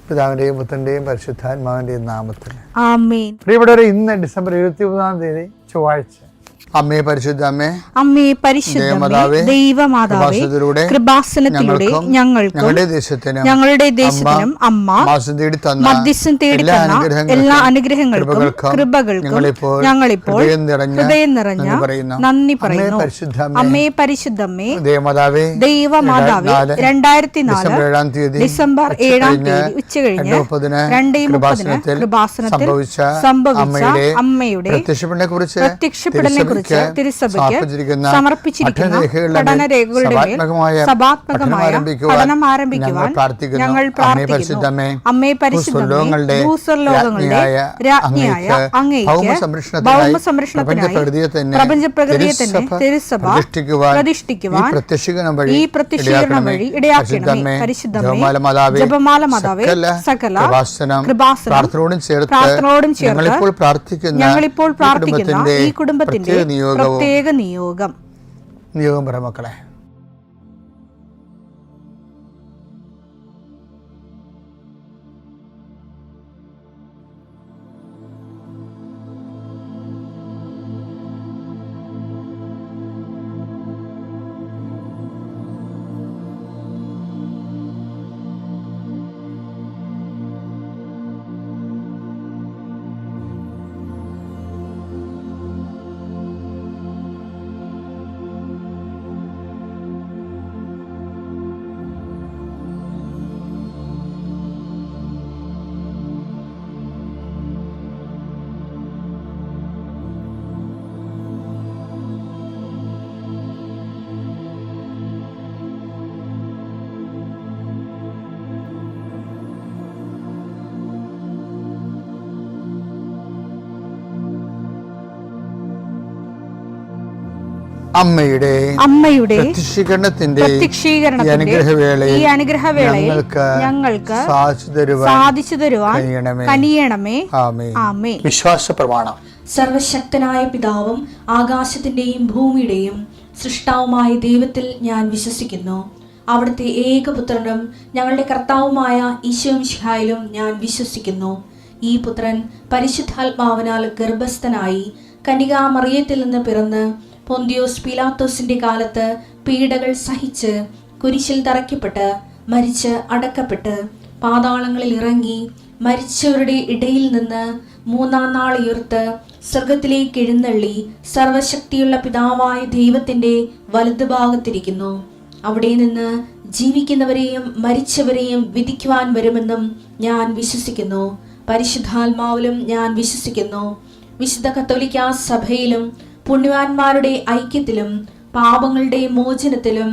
പിതാവിന്റെയും പുത്രന്റെയും പരിശുദ്ധാത്മാവിന്റെയും നാമത്തിൽ ആമേൻ. പ്രിയപ്പെട്ടവരെ, ഇന്ന് ഡിസംബർ 23 ചൊവ്വാഴ്ച. അമ്മേ പരിശുദ്ധ അമ്മേ, അമ്മേ പരിശുദ്ധമേ, ദൈവമാതാവേ, കൃപാസനത്തിലൂടെ ഞങ്ങളുടെ ദേശത്തിനും അമ്മ മധ്യസ്ഥം തേടി തന്ന എല്ലാ അനുഗ്രഹങ്ങൾക്കും കൃപകൾക്കും ഞങ്ങളിപ്പോൾ ഹൃദയം നിറഞ്ഞ നന്ദി പറയുന്നു. അമ്മേ പരിശുദ്ധമേ, ദൈവമാതാവേ, 2004 ഡിസംബർ 7 ഉച്ചകഴിഞ്ഞ് 2:30 കൃപാസനത്തിൽ സംഭവിച്ച അമ്മയുടെ പ്രത്യക്ഷപ്പെടലിനെ കുറിച്ച് തിരുസഭയ്ക്ക് സമർപ്പിച്ചിരിക്കുന്ന പഠനരേഖകളുടെ സഭാത്മകമായ പഠനം ആരംഭിക്കുവാൻ ഞങ്ങൾ പ്രാർത്ഥിക്കുന്നു. അമ്മേ പരിശുദ്ധമേ, ഭൂസ്വർലോകങ്ങളുടെ രാജ്ഞിയായ അങ്ങേയ്ക്ക് ഭൗമസംരക്ഷണത്തിനായി പ്രപഞ്ചപ്രകൃതിയെ തന്നെ തിരുസഭ പ്രതിഷ്ഠിക്കുവാൻ ഈ പ്രത്യക്ഷീകരണം വഴി ഇടയാക്കണമേ. പരിശുദ്ധമേ, ജപമാല മാതാവേ, സകല കൃപാസനം പ്രാർത്ഥനയോടും ചേർത്ത് ഞങ്ങളിപ്പോൾ പ്രാർത്ഥിക്കുന്ന ഈ കുടുംബത്തിന്റെ പ്രത്യേക നിയോഗം പറ മക്കളെ. അമ്മയുടെ പ്രത്യക്ഷീകരണത്തിന്റെ ഈ അനുഗ്രഹവേളയിൽ ഞങ്ങൾക്ക് സാധിച്ചു തരുവാൻ കനിയണമേ. ആമേൻ. വിശ്വാസ പ്രമാണം. സർവശക്തനായ പിതാവും ആകാശത്തിന്റെയും ഭൂമിയുടെയും സൃഷ്ടാവുമായ ദൈവത്തിൽ ഞാൻ വിശ്വസിക്കുന്നു. അവിടുത്തെ ഏകപുത്രനും ഞങ്ങളുടെ കർത്താവുമായ ഈശോമിശിഹായിലും ഞാൻ വിശ്വസിക്കുന്നു. ഈ പുത്രൻ പരിശുദ്ധാത്മാവിനാൽ ഗർഭസ്ഥനായി കന്യകാമറിയത്തിൽ നിന്ന് പിറന്ന് പൊന്തിയോസ് പീലാത്തോസിന്റെ കാലത്ത് പീഡകൾ സഹിച്ച് കുരിശിൽ തറയ്ക്കപ്പെട്ട് മരിച്ച് അടക്കപ്പെട്ട് പാതാളങ്ങളിൽ ഇറങ്ങി മരിച്ചവരുടെ ഇടയിൽ നിന്ന് 3-ാം നാൾ ഉയർത്ത് സ്വർഗത്തിലേക്ക് എഴുന്നള്ളി സർവശക്തിയുള്ള പിതാവായ ദൈവത്തിന്റെ വലതുഭാഗത്തിരിക്കുന്നു. അവിടെ നിന്ന് ജീവിക്കുന്നവരെയും മരിച്ചവരെയും വിധിക്കുവാൻ വരുമെന്നും ഞാൻ വിശ്വസിക്കുന്നു. പരിശുദ്ധാത്മാവിലും ഞാൻ വിശ്വസിക്കുന്നു. വിശുദ്ധ കത്തോലിക്കാ സഭയിലും പുണ്യവാന്മാരുടെ ഐക്യത്തിലും പാപങ്ങളുടെ മോചനത്തിലും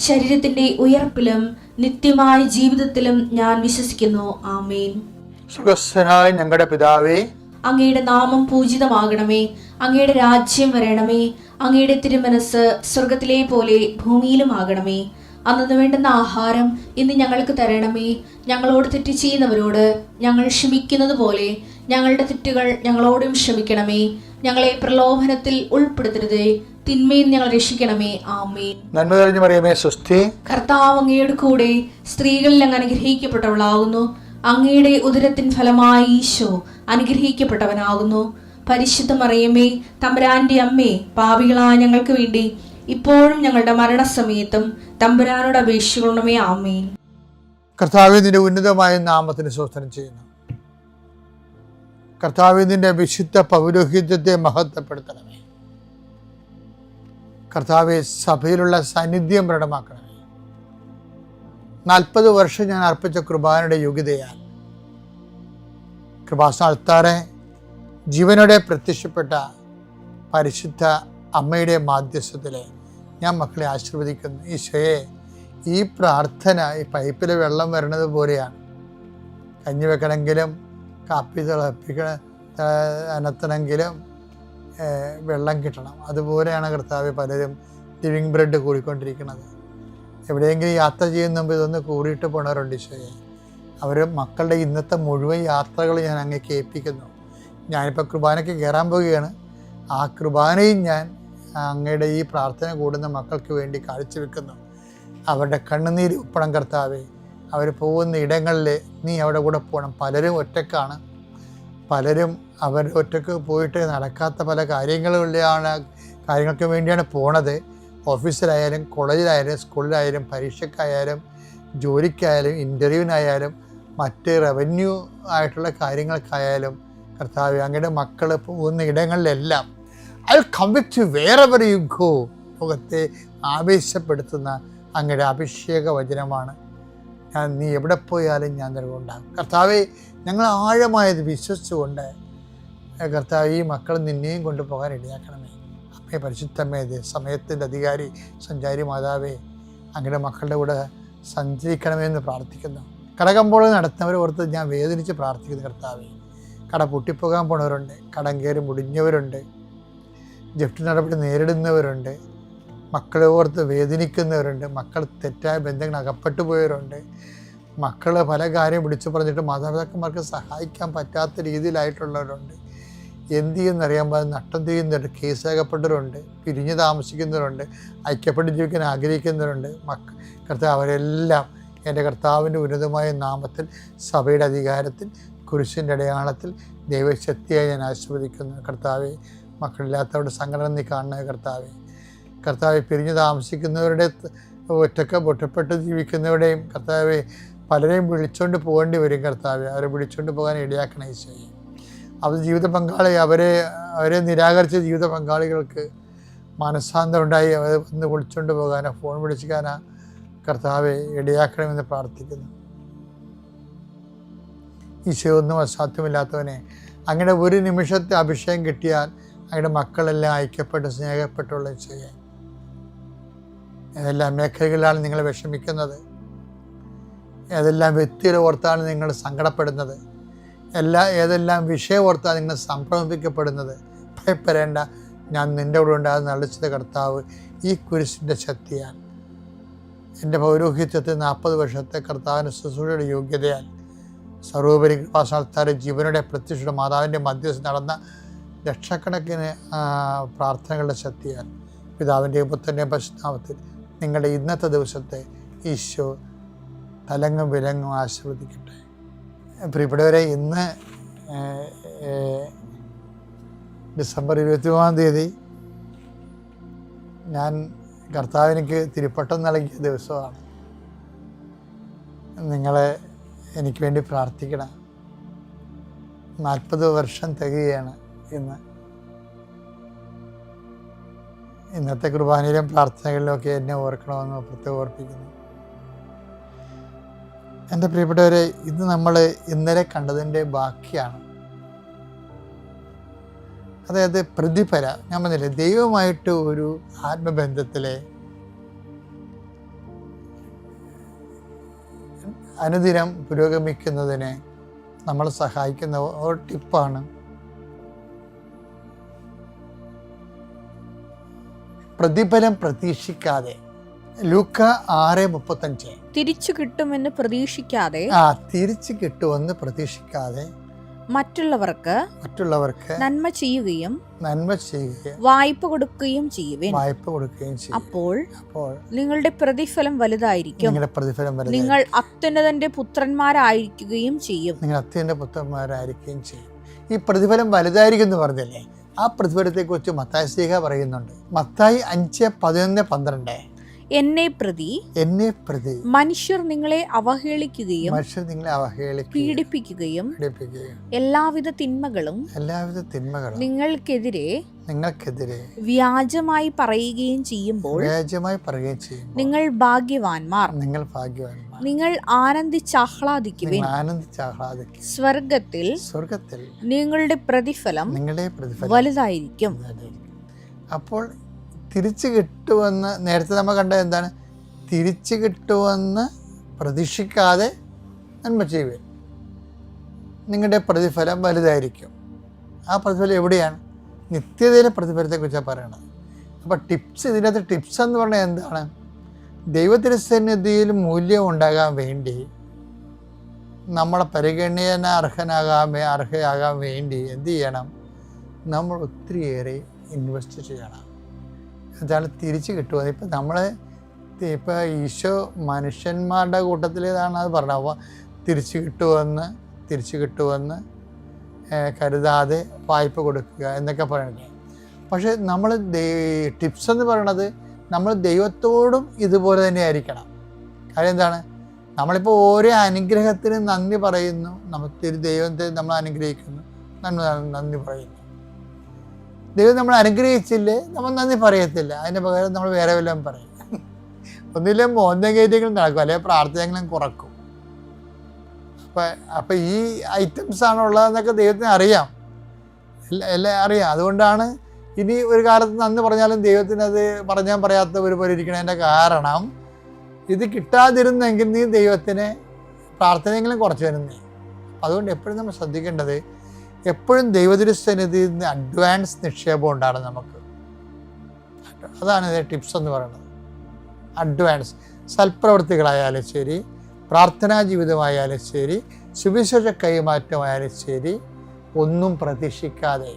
ശരീരത്തിന്റെ ഉയർപ്പിലും നിത്യമായ ജീവിതത്തിലും ഞാൻ വിശ്വസിക്കുന്നു. ആമേൻ. സുഖസ്ഥനായ ഞങ്ങളുടെ പിതാവേ, അങ്ങയുടെ നാമം പൂജിതമാകണമേ. അങ്ങയുടെ രാജ്യം വരണമേ. അങ്ങയുടെ തിരുമനസ് സ്വർഗത്തിലെ പോലെ ഭൂമിയിലും ആകണമേ. അന്നു വേണ്ടുന്ന ആഹാരം ഇന്ന് ഞങ്ങൾക്ക് തരണമേ. ഞങ്ങളോട് തെറ്റ് ചെയ്യുന്നവരോട് ഞങ്ങൾ ക്ഷമിക്കുന്നത് പോലെ ഞങ്ങളുടെ തെറ്റുകൾ ഞങ്ങളോടും ക്ഷമിക്കണമേ. ഞങ്ങളെ പ്രലോഭനത്തിൽ ഉൾപ്പെടുത്തരുതേ, തിന്മയിൽ ഞങ്ങൾ രക്ഷിക്കണമേ. ആമേൻ. നന്മ നിറഞ്ഞ മറിയമേ, സ്വസ്തി. കർത്താവ് അങ്ങയുടെ കൂടെ സ്ത്രീകളിൽ അങ്ങ് അനുഗ്രഹിക്കപ്പെട്ടവളാകുന്നു. അങ്ങയുടെ ഉദരത്തിൻ ഫലമായി ഈശോ അനുഗ്രഹിക്കപ്പെട്ടവനാകുന്നു. പരിശുദ്ധ മറിയമേ, തമ്പുരാന്റെ അമ്മേ, പാപികളായ ഞങ്ങൾക്ക് വേണ്ടി ഇപ്പോഴും ഞങ്ങളുടെ മരണസമയത്തും തമ്പുരാനോട് അപേക്ഷിക്കണമേ. ആമേൻ. കർത്താവേ, നിന്റെ ഉന്നതമായ നാമത്തിന് സ്തോത്രം ചെയ്യുന്നു. കർത്താവേ, നിന്റെ വിശുദ്ധ പൗരോഹിത്യത്തെ മഹത്വപ്പെടുത്തണമേ. കർത്താവേ, സഭയിലുള്ള സാന്നിധ്യം പ്രകടമാക്കണമേ. 40 വർഷം ഞാൻ അർപ്പിച്ച കൃപാനയുടെ യോഗ്യതയാൽ കൃപാസ്ഥാനത്താറെ ജീവനോടെ പ്രത്യക്ഷപ്പെട്ട പരിശുദ്ധ അമ്മയുടെ മാധ്യസ്ഥത്തിലെ ഞാൻ മക്കളെ ആശീർവദിക്കുന്നു. ഈശോയെ, ഈ പ്രാർത്ഥന ഈ പൈപ്പിൽ വെള്ളം വരുന്നത് പോലെയാണ്. കഞ്ഞി വെക്കണമെങ്കിലും കാപ്പി അനത്തണമെങ്കിലും വെള്ളം കിട്ടണം. അതുപോലെയാണ് കർത്താവ് പലരും ലിവിങ് ബ്രെഡ് കൂടിക്കൊണ്ടിരിക്കുന്നത്. എവിടെയെങ്കിലും യാത്ര ചെയ്യുന്ന മുമ്പ് ഇതൊന്ന് കൂടിയിട്ട് പോണവരുണ്ട് ഈശോയെ. അവർ മക്കളുടെ ഇന്നത്തെ മുഴുവൻ യാത്രകൾ ഞാൻ അങ്ങേക്ക് ഏൽപ്പിക്കുന്നു. ഞാനിപ്പോൾ കുർബാനയ്ക്ക് കയറാൻ പോവുകയാണ്. ആ കുർബാനയും ഞാൻ അങ്ങയുടെ ഈ പ്രാർത്ഥന കൂടുന്ന മക്കൾക്ക് വേണ്ടി കാഴ്ചവെക്കുന്നു. അവരുടെ കണ്ണുനീര് ഉപ്പണം കർത്താവേ. അവർ പോകുന്ന ഇടങ്ങളിൽ നീ അവിടെ കൂടെ പോകണം. പലരും ഒറ്റക്കാണ്, പലരും അവർ ഒറ്റക്ക് പോയിട്ട് നടക്കാത്ത പല കാര്യങ്ങൾക്ക് വേണ്ടിയാണ് പോണത്. ഓഫീസിലായാലും കോളേജിലായാലും സ്കൂളിലായാലും പരീക്ഷയ്ക്കായാലും ജോലിക്കായാലും ഇൻ്റർവ്യൂവിനായാലും മറ്റ് റവന്യൂ ആയിട്ടുള്ള കാര്യങ്ങൾക്കായാലും കർത്താവേ, അങ്ങയുടെ മക്കൾ പോകുന്ന ഇടങ്ങളിലെല്ലാം I come with you wherever you go. ലോകത്തെ ആവേശപ്പെടുത്തുന്ന അങ്ങയുടെ അഭിഷേക വചനമാണ്. നീ എവിടെ പോയാലും ഞാൻ നിലകൊണ്ടാകും. കർത്താവെ, ഞങ്ങൾ ആഴമായത് വിശ്വസിച്ചുകൊണ്ട് കർത്താവ് ഈ മക്കൾ നിന്നെയും കൊണ്ടുപോകാൻ ഇടയാക്കണമേ. അമ്മേ പരിശുദ്ധമേ, സമയത്തിൻ്റെ അധികാരി സഞ്ചാരി മാതാവേ, അങ്ങയുടെ മക്കളുടെ കൂടെ സഞ്ചരിക്കണമെന്ന് പ്രാർത്ഥിക്കുന്നു. കടകമ്പോൾ നടത്തുന്നവരെ ഓർത്ത് ഞാൻ വേദനിച്ച് പ്രാർത്ഥിക്കുന്നു. കർത്താവേ, കട പൊട്ടിപ്പോകാൻ പോണവരുണ്ട്, കടം കയറി മുടിഞ്ഞവരുണ്ട്, ജപ്തി നടപടി നേരിടുന്നവരുണ്ട്, മക്കളെ ഓർത്ത് വേദനിക്കുന്നവരുണ്ട്, മക്കൾ തെറ്റായ ബന്ധങ്ങൾ അകപ്പെട്ടു പോയവരുണ്ട്, മക്കൾ പല കാര്യം വിളിച്ചു പറഞ്ഞിട്ട് മാതാപിതാക്കന്മാർക്ക് സഹായിക്കാൻ പറ്റാത്ത രീതിയിലായിട്ടുള്ളവരുണ്ട്. എന്ത് ചെയ്യുന്നറിയാൻ നട്ടം ചെയ്യുന്നവരുണ്ട്, കേസകപ്പെട്ടവരുണ്ട്, പിരിഞ്ഞു താമസിക്കുന്നവരുണ്ട്, ഐക്യപ്പെട്ട് ജീവിക്കാൻ ആഗ്രഹിക്കുന്നവരുണ്ട്. കർത്താവ്, അവരെല്ലാം എൻ്റെ കർത്താവിൻ്റെ ഉന്നതമായ നാമത്തിൽ, സഭയുടെ അധികാരത്തിൽ, കുരിശിൻ്റെ അടയാളത്തിൽ ദൈവശക്തിയായി ഞാൻ ആശീർവദിക്കുന്നു. കർത്താവെ, മക്കളില്ലാത്തവരുടെ സങ്കടം നീ കാണുന്ന കർത്താവെ, പിരിഞ്ഞു താമസിക്കുന്നവരുടെ, ഒറ്റപ്പെട്ട് ജീവിക്കുന്നവരുടെയും കർത്താവെ, പലരെയും വിളിച്ചുകൊണ്ട് പോകേണ്ടി വരും. കർത്താവെ, അവരെ വിളിച്ചുകൊണ്ട് പോകാൻ ഇടയാക്കണേ ഈശോയെ. അവർ ജീവിത പങ്കാളി അവരെ നിരാകരിച്ച ജീവിത പങ്കാളികൾക്ക് മനസ്സാന്തരം ഉണ്ടായി അവരെ ഒന്ന് വിളിച്ചുകൊണ്ട് പോകാനോ ഫോൺ വിളിക്കാനോ കർത്താവെ ഇടയാക്കണമെന്ന് പ്രാർത്ഥിക്കുന്നു. ഈശോ, ഒന്നും അസാധ്യമില്ലാത്തവനെ, അങ്ങനെ ഒരു നിമിഷത്തെ അഭിഷേകം കിട്ടിയാൽ അങ്ങയുടെ മക്കളെല്ലാം ഐക്യപ്പെട്ട് സ്നേഹപ്പെട്ടുള്ള ഈശോയെ, ഏതെല്ലാം മേഖലകളിലാണ് നിങ്ങൾ വിഷമിക്കുന്നത്, ഏതെല്ലാം വ്യക്തികളെ ഓർത്താണ് നിങ്ങൾ സങ്കടപ്പെടുന്നത്, ഏതെല്ലാം വിഷയം ഓർത്താണ് നിങ്ങൾ സംഭ്രമിക്കപ്പെടുന്നത്, ഭയപ്പെടേണ്ട, ഞാൻ നിൻ്റെ കൂടെ ഉണ്ടാകുന്ന അളിച്ചത് കർത്താവ് ഈ കുരിശിൻ്റെ ശക്തിയാൽ, എൻ്റെ പൗരോഹിത്യത്തിൽ 40 വർഷത്തെ കർത്താവിൻ്റെ ശുശ്രൂഷയുടെ യോഗ്യതയാൽ, സർവോപരി കൃപാസ്ഥാനത്താരെ ജീവനുടെ പ്രത്യക്ഷയുടെ മാതാവിൻ്റെ മധ്യസ്ഥ നടന്ന ലക്ഷക്കണക്കിന് പ്രാർത്ഥനകളുടെ ശക്തിയാൽ, പിതാവിൻ്റെയും പുത്രൻ്റെയും പരിശുദ്ധനാമത്തിൽ നിങ്ങളുടെ ഇന്നത്തെ ദിവസത്തെ ഈശോ തലങ്ങും വിലങ്ങും ആശീർവദിക്കട്ടെ. പ്രിയപ്പെട്ടവരെ, ഇന്ന് ഡിസംബർ 23-ാം തീയതി ഞാൻ കർത്താവിനിക്ക് തിരുപ്പട്ടം നൽകിയ ദിവസമാണ്. നിങ്ങളെ എനിക്ക് വേണ്ടി പ്രാർത്ഥിക്കണം. 40 വർഷം തികയാണ് ഇന്ന്. ഇന്നത്തെ കുർബാനയിലും പ്രാർത്ഥനകളിലുമൊക്കെ എന്നെ ഓർക്കണമെന്ന് പ്രത്യേകം ഓർപ്പിക്കുന്നു. എൻ്റെ പ്രിയപ്പെട്ടവരെ, ഇത് നമ്മൾ ഇന്നലെ കണ്ടതിൻ്റെ ബാക്കിയാണ്. അതായത് പ്രതിഫല, ഞാൻ പറഞ്ഞില്ലേ, ദൈവമായിട്ട് ഒരു ആത്മബന്ധത്തിലെ അനുദിനം പുരോഗമിക്കുന്നതിന് നമ്മൾ സഹായിക്കുന്ന ഒരു ടിപ്പാണ് പ്രതിഫലം പ്രതീക്ഷിക്കാതെ. ലൂക്ക 6:35. തിരിച്ചു കിട്ടുമെന്ന് പ്രതീക്ഷിക്കാതെ മറ്റുള്ളവർക്ക് നന്മ ചെയ്യുകയും വായ്പ കൊടുക്കുകയും ചെയ്യുവിൻ. അപ്പോൾ നിങ്ങളുടെ പ്രതിഫലം വലുതായിരിക്കും. നിങ്ങൾ അത്യുന്നതന്റെ പുത്രന്മാരായിരിക്കുകയും ചെയ്യും. ഈ പ്രതിഫലം വലുതായിരിക്കും എന്ന് പറഞ്ഞല്ലേ, ആ പ്രതിഫലത്തെക്കുറിച്ച് മത്തായി ശ്ലീഹ പറയുന്നുണ്ട്. മത്തായി 5:11-12. എന്നെ പ്രതി മനുഷ്യർ നിങ്ങളെ അവഹേളിക്കുകയും പീഡിപ്പിക്കുകയും എല്ലാവിധ തിന്മകളും നിങ്ങൾക്കെതിരെ വ്യാജമായി പറയുകയും ചെയ്യുമ്പോൾ നിങ്ങൾ ഭാഗ്യവാന്മാർ. നിങ്ങൾ ആനന്ദിച്ചാഹ്ലാദിക്കുവിൻ. സ്വർഗത്തിൽ നിങ്ങളുടെ പ്രതിഫലം വലുതായിരിക്കും. അപ്പോൾ തിരിച്ചു കിട്ടുമെന്ന് നേരത്തെ നമ്മൾ കണ്ടത് എന്താണ്? തിരിച്ചു കിട്ടുമെന്ന് പ്രതീക്ഷിക്കാതെ നന്മ ചെയ്യുക, നിങ്ങളുടെ പ്രതിഫലം വലുതായിരിക്കും. ആ പ്രതിഫലം എവിടെയാണ്? നിത്യതയിലെ പ്രതിഫലത്തെക്കുറിച്ചാണ് പറയണത്. അപ്പോൾ ഇതിനകത്ത് ടിപ്സ് എന്ന് പറഞ്ഞാൽ എന്താണ്? ദൈവത്തിരുസന്നിധിയിൽ മൂല്യം ഉണ്ടാകാൻ വേണ്ടി, നമ്മളെ പരിഗണന അർഹയാകാൻ വേണ്ടി എന്ത് ചെയ്യണം? നമ്മൾ ഒത്തിരിയേറെ ഇൻവെസ്റ്റ് ചെയ്യണം. അതാണ് തിരിച്ചു കിട്ടുക. ഇപ്പം നമ്മൾ ഇപ്പോൾ ഈശോ മനുഷ്യന്മാരുടെ കൂട്ടത്തിലേതാണ് അത് പറഞ്ഞത്. അപ്പോൾ തിരിച്ചു കിട്ടുമെന്ന് കരുതാതെ വായ്പ കൊടുക്കുക എന്നൊക്കെ പറയുന്നത്. പക്ഷേ നമ്മൾ ടിപ്സ് എന്ന് പറയണത് നമ്മൾ ദൈവത്തോടും ഇതുപോലെ തന്നെ ആയിരിക്കണം. കാര്യം എന്താണ്? നമ്മളിപ്പോൾ ഓരോ അനുഗ്രഹത്തിന് നന്ദി പറയുന്നു, ദൈവത്തെ നമ്മൾ അനുഗ്രഹിക്കുന്നു, നന്ദി പറയുന്നു. ദൈവം നമ്മൾ അനുഗ്രഹിച്ചില്ലേ നമ്മൾ നന്ദി പറയത്തില്ല, അതിന് പകരം നമ്മൾ വേറെ വല്ലതും പറയും. ഒന്നില്ലേ മോന്തം കയറ്റെങ്കിലും നടക്കും, അല്ലെങ്കിൽ പ്രാർത്ഥനയെങ്കിലും കുറക്കും. അപ്പം ഈ ഐറ്റംസ് ആണുള്ളതെന്നൊക്കെ ദൈവത്തിന് അറിയാം, എല്ലാം അറിയാം. അതുകൊണ്ടാണ് ഇനി ഒരു കാലത്ത് നന്ദി പറഞ്ഞാലും ദൈവത്തിന് അത് പറഞ്ഞാൽ പറയാത്തവർ പോലെ ഇരിക്കണതിൻ്റെ കാരണം ഇത് കിട്ടാതിരുന്നെങ്കിൽ നീ ദൈവത്തിന് പ്രാർത്ഥനയെങ്കിലും കുറച്ച് വരുന്നേ. അതുകൊണ്ട് എപ്പോഴും നമ്മൾ ശ്രദ്ധിക്കേണ്ടത്, എപ്പോഴും ദൈവതിരുസന്നിധിയിൽ നിന്ന് അഡ്വാൻസ് നിക്ഷേപം ഉണ്ടാകണം നമുക്ക്. അതാണ് ഇത് ടിപ്സ് എന്ന് പറയുന്നത്. അഡ്വാൻസ് സൽപ്രവൃത്തികളായാലും ശരി, പ്രാർത്ഥനാ ജീവിതമായാലും ശരി, സുവിശേഷ കൈമാറ്റമായാലും ശരി, ഒന്നും പ്രതീക്ഷിക്കാതെ.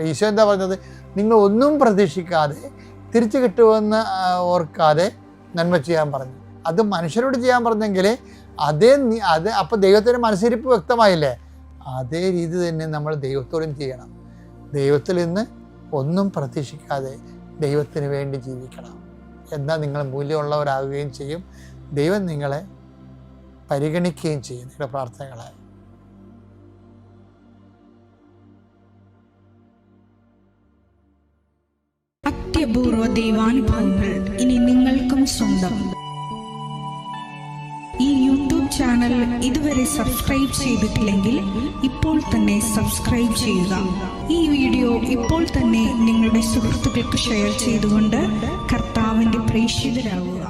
ഈശോ എന്താ പറഞ്ഞത്? നിങ്ങൾ ഒന്നും പ്രതീക്ഷിക്കാതെ തിരിച്ചു കിട്ടുമെന്ന് ഓർക്കാതെ നന്മ ചെയ്യാൻ പറഞ്ഞു. അത് മനുഷ്യരോട് ചെയ്യാൻ പറഞ്ഞെങ്കിൽ അത് അപ്പോൾ ദൈവത്തിൻ്റെ മനസ്സിരിപ്പ് വ്യക്തമായില്ലേ? അതേ രീതി തന്നെ നമ്മൾ ദൈവത്തോടും ചെയ്യണം. ദൈവത്തിൽ നിന്ന് ഒന്നും പ്രതീക്ഷിക്കാതെ ദൈവത്തിന് വേണ്ടി ജീവിക്കണം. എന്നാൽ നിങ്ങൾ മൂല്യമുള്ളവരാകുകയും ചെയ്യും, ദൈവം നിങ്ങളെ പരിഗണിക്കുകയും ചെയ്യും നിങ്ങളുടെ പ്രാർത്ഥനകളെ. അത്യപൂർവ ദൈവാനുഭവങ്ങൾ ഇനി നിങ്ങൾക്കും സ്വന്തം. ഈ യൂട്യൂബ് ചാനൽ ഇതുവരെ സബ്സ്ക്രൈബ് ചെയ്തിട്ടില്ലെങ്കിൽ ഇപ്പോൾ തന്നെ സബ്സ്ക്രൈബ് ചെയ്യുക. ഈ വീഡിയോ ഇപ്പോൾ തന്നെ നിങ്ങളുടെ സുഹൃത്തുക്കൾക്ക് ഷെയർ ചെയ്തുകൊണ്ട് കർത്താവിൻ്റെ പ്രേക്ഷിതരാകുക.